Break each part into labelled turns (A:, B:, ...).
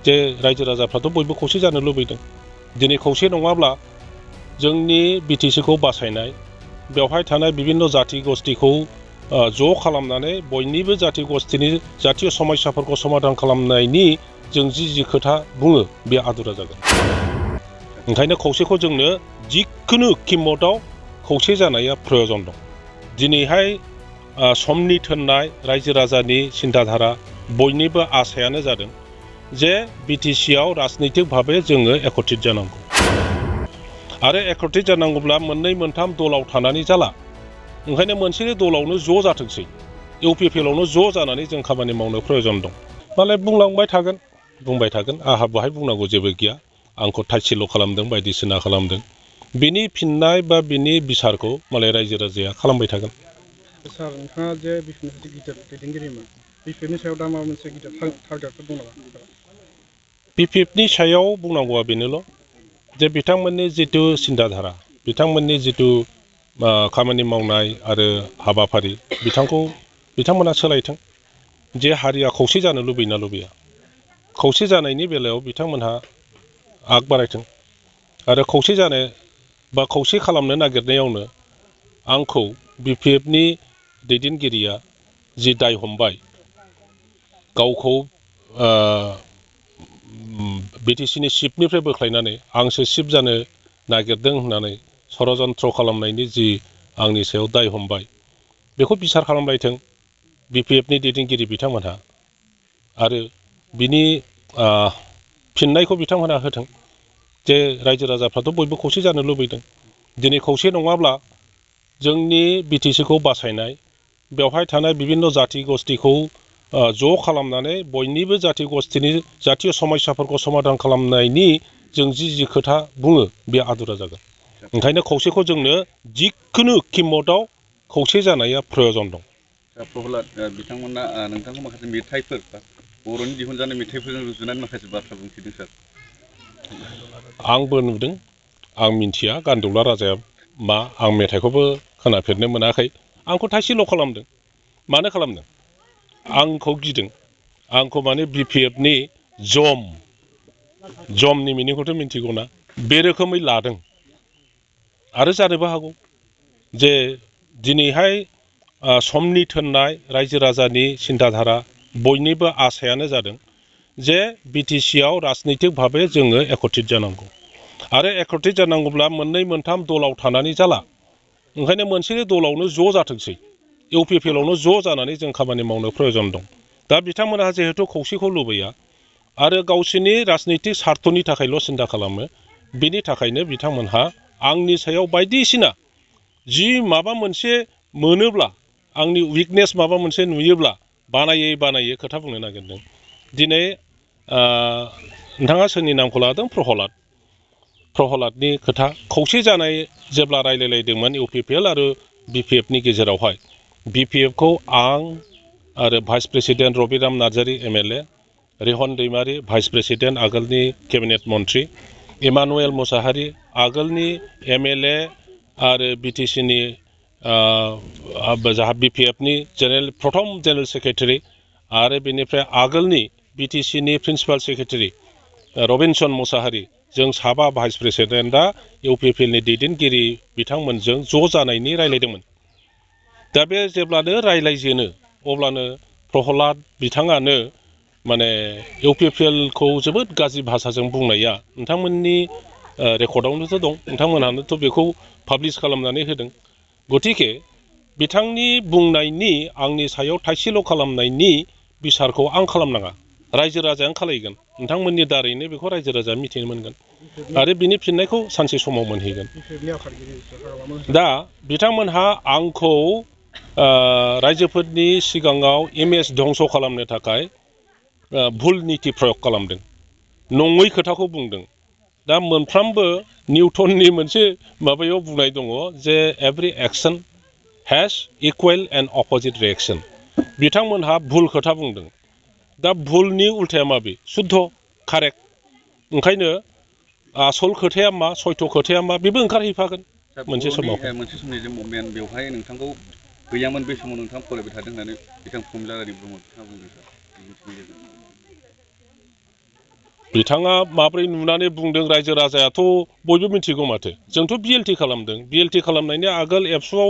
A: जे रायजो राजाफ्राथ' बयबो खौसे जानो लुबैदों दिनै खौसे नङाब्ला जोंनि बिटिसिखौ बासायनाय बेवहाय थानाय बिभिन्न जाति गस्थिखौ ज' खालामनानै बयनिबो जाति गस्थिनि जातीय समस्याफोरखौ समाधान खालामनायनि जों जि खोथा बुङो बे आदुरा जागोन ओंखायनो खौसेखौ जोंनो जिखुनु किमतआव खौसे जानाया प्रयजन दं दिनैहाय समनि थोननाय रायजो राजानि सिन्ताधारा बयनिबो आसायानो जादों जे बिटिसिआव राजनैतिक भाबै जोङो एकत्रित जानांगौ आरो एकत्रित जानांगौब्ला मोननै मोनथाम दलाव थानानै जाला ओंखायनो मोनसे दलावनो ज' जाथोंसै इउपिपिएलआवनो ज' जानानै जों खामानि मावनो प्रयजन दं मालाय बुंलांबाय थागोन आंहा बेहाय बुंनांगौ जेबो गैया आंखौ थाइसेल' खालामदों बायदिसिना खालामदों बिनि फिननाय बा बिनि बिसारखौ मालाय रायजो राजाया खालामबाय थागोन
B: सार नोंथाङा जे बिपिएफनि गिदिर दैदेनगिरिमोन बिपिएफनि सायाव दा माबा मोनसे गिदिर टारगेटफोर दं नामा
A: बिपिएफनि सायाव बुंनांगौआ बेनोल' जे बिथांमोननि जिथु सिन्ताधारा बिथांमोननि जिथु खामानि मावनाय आरो हाबाफारि बिथांमोना सोलायथों जे हारिया खौसे जानो लुबैना लुबैया खौसे जानायनि बेलायाव बिथांमोनहा आग बारायथों आरो खौसे जानो बा खौसे खालामनो नागिरनायावनो आंखौ बिपिएफनि दैदेनगिरिया जि दाय हमबाय गावखौ बिटिसिनि चिफनिफ्राय बोख्लायनानै आंसो चिफ जानो नागिरदों होननानै षड़यन्त्र खालामनायनि जि आंनि सायाव दाय हमबाय बेखौ बिसार खालामलायथों बिपिएफनि दैदेनगिरि बिथांमोनहा आरो बिनि फिननायखौ बिथांमोनहा होथों जे रायजो राजाफ्राथ' बयबो खौसे जानो लुबैदों दिनै खौसे नङाब्ला जोंनि बिटिसिखौ बासायनाय बेवहाय थानाय बिभिन्न जाति गस्थिखौ ज' खालामनानै बयनिबो जाति गस्थिनि जातीय समस्याफोरखौ समाधान खालामनायनि जों जि खोथा बुङो बे आदुरा जागोन ओंखायनो खौसेखौ जोंनो जिखुनु किमतआव खौसे जानाया प्रयजन दं
C: प्रहलाद बिथांमोना नोंथांखौ माखासे मेथाइफोर बर'नि दिहुनजानाय मेथाइफोरजों रुजुनानै माखासे बाथ्रा बुंथिदों सार
A: आंबो नुदों आं मिन्थिया गान्दौला राजाया मा आं मेथाइखौबो खोनाफेरनो मोनाखै आंखौ थाइसेल' खालामदों मानो खालामदों आंखौ गिदों आंखौ माने बिपिएफनि जमनि मिनिंखौथ' मिन्थिगौना बे रोखोमै लादों आरो जानोबो हागौ जे दिनैहाय समनि थोननाय रायजो राजानि सिन्ताधारा बयनिबो आसायानो जादों जे बिटिसिआव राजनैतिक भाबै जोङो एकत्रित जानांगौ आरो एकत्रित जानांगौब्ला मोननै मोनथाम दलाव थानानै जाला ओंखायनो मोनसे दलावनो ज' जाथोंसै इउपिपिएलआवनो ज' जानानै जों खामानि मावनो प्रयजन दं दा बिथांमोनहा जिहेतु खौसेखौ लुबैया आरो गावसोरनि राजनैतिक स्वार्थनि थाखायल' सिन्था खालामो बिनि थाखायनो बिथांमोनहा आंनि सायाव बायदिसिना जि माबा मोनसे मोनोब्ला आंनि उइकनेस माबा मोनसे नुयोब्ला बानायै खोथा बुंनो नागिरदों दिनै नोंथाङा सोरनि नामखौ लादों प्रहलादनि खोथा खौसे जानाय जेब्ला रायलायलायदोंमोन इउपिपिएल आरो बिपिएफनि गेजेरावहाय बिपिएफखौ आं आरो vice president Rabiram Narzary MLA रिहन दैमारि भाइस प्रेसिडेन्ट आगोलनि केबिनेट मन्त्रि इमानुएल मुसाहारि आगोलनि एमएलए आरो बिटिसिनि बिपिएफनि प्रथम जेनेरेल सेक्रेटारि आरो बेनिफ्राय आगोलनि बिटिसिनि प्रिन्सिपाल सेक्रेटारि रबिनसन मुसाहारि जों साबा भाइस प्रेसिडेन्टआ इउपिपिएलनि दैदेनगिरि बिथांमोनजों ज' जानायनि रायलायदोंमोन दा बे जेब्लानो रायलायजेनो अब्लानो प्रहलाद बिथाङानो माने इउपिपिएलखौ जोबोद गाज्रि भाषाजों बुंनाया नोंथांमोननि रेकर्डआवनोथ' दं नोंथांमोनहानोथ' बेखौ पाब्लिश खालामनानै होदों गतिके बिथांनि बुंनायनि आंनि सायाव थाइसेल' खालामनायनि बिसारखौ आं खालामनाङा रायजो राजायानो खालायगोन नोंथांमोननि दारैनो बेखौ रायजो राजाया मिथिनो मोनगोन आरो बिनि फिननायखौ सानसे समाव मोनहैगोन दा बिथांमोनहा आंखौ रायजोफोरनि सिगाङाव इमेज धंस खालामनो थाखाय भुल निति प्रयोग खालामदों नङै खोथाखौ बुंदों दा मोनफ्रोमबो निउटननि मोनसे माबायाव बुंनाय दङ जे every action has equal and opposite reaction बिथांमोनहा भुल खोथा बुंदों दा भुलनि उल्थाया माबे शुद्ध कारेक्ट ओंखायनो आसल खोथाया मा सयथ' खोथाया मा बेबो ओंखारहैफागोन मोनसे समाव
C: समनि जे मुभमेन्ट बेवहाय नोंथांखौ गैयामोन बे समाव नोंथाङा फरायबाय थादों होननानै बिथां प्रमिला रानी ब्रह्म बिथाङा बुंदों सार
A: बिथाङा माब्रै नुनानै बुंदों रायजो राजायाथ' बयबो मिथिगौ माथो जोंथ' BLT खालामदों BLT खालामनायनि आगोल एबसुआव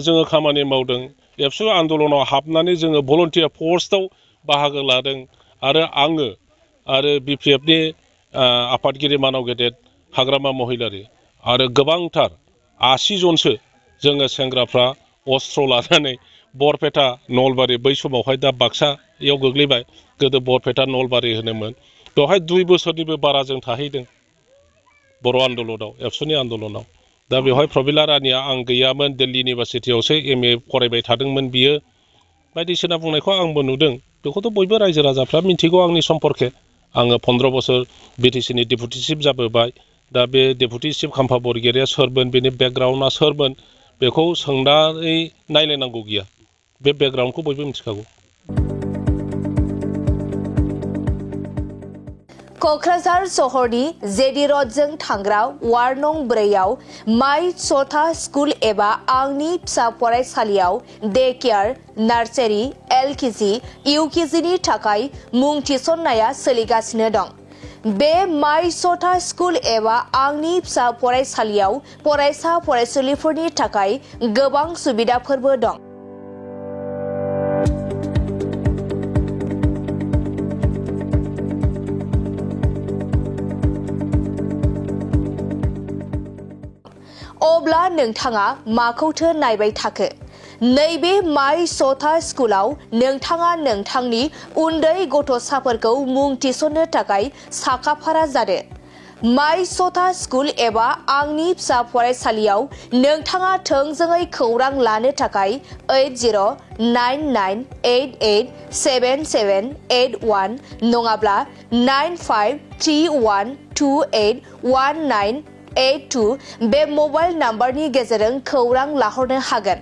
A: जोङो खामानि मावदों एबसु आन्दलनाव हाबनानै जोङो भलन्टियार फर्सआव बाहागो लादों आरो आङो आरो BPFनि आफादगिरि मानाव गेदेर हाग्रामा महिलारि आरो गोबांथार 80 जनसो जोङो सेंग्राफ्रा अस्त्र लानानै बरपेटा नलबारि बै समावहाय दा बाक्सायाव गोग्लैबाय गोदो बरपेटा नलबारि होनोमोन बेवहाय 2 बोसोरनिबो बारा जों थाहैदों बर' आन्दलनाव एबसुनि आन्दलनाव दा बेवहाय प्रबिला रानिया आं गैयामोन दिल्ली इउनिभारसिटियावसो MA फरायबाय थादोंमोन बियो बायदिसिना बुंनायखौ आंबो नुदों बेखौथ' बयबो रायजो राजाफ्रा मिथिगौ आंनि सम्पर्के आङो 15 बोसोर BTCनि डेपुटि चिफ जाबोबाय दा बे डेपुटि चिफ खाम्फा बरगयारिया सोरमोन बेनि बेकग्राउन्डआ सोरमोन बेखौ सोंनानै नायलायनांगौ गैया बे बेकग्राउन्डखौ बयबो मिथिखागौ
D: क'क्राझार सहरनि जेडि रडजों थांग्रा वार्ड नं 4आव माइ सथा स्कुल एबा आंनि फिसा फरायसालियाव डे केयार नार्सारि LKG UKGनि थाखाय मुं थिसननाया सोलिगासिनो दं बे माइ सथा स्कुल एबा आंनि फिसा फरायसालियाव फरायसा फरायसुलिफोरनि थाखाय गोबां सुबिदाफोरबो दं अब्ला नोंथाङा माखौथो नायबाय थाखो नैबे माइ सथा स्कुलाव नोंथाङा नोंथांनि उन्दै गथ'साफोरखौ मुं थिसननो थाखाय साखाफारा जादो माइ सथा स्कुल एबा आंनि फिसा फरायसालियाव नोंथाङा थोंजोङै खौरां लानो थाखाय 8099887781 नङाब्ला 9531281982 बे मबाइल नाम्बारनि गेजेरजों खौरां लाहरनो हागोन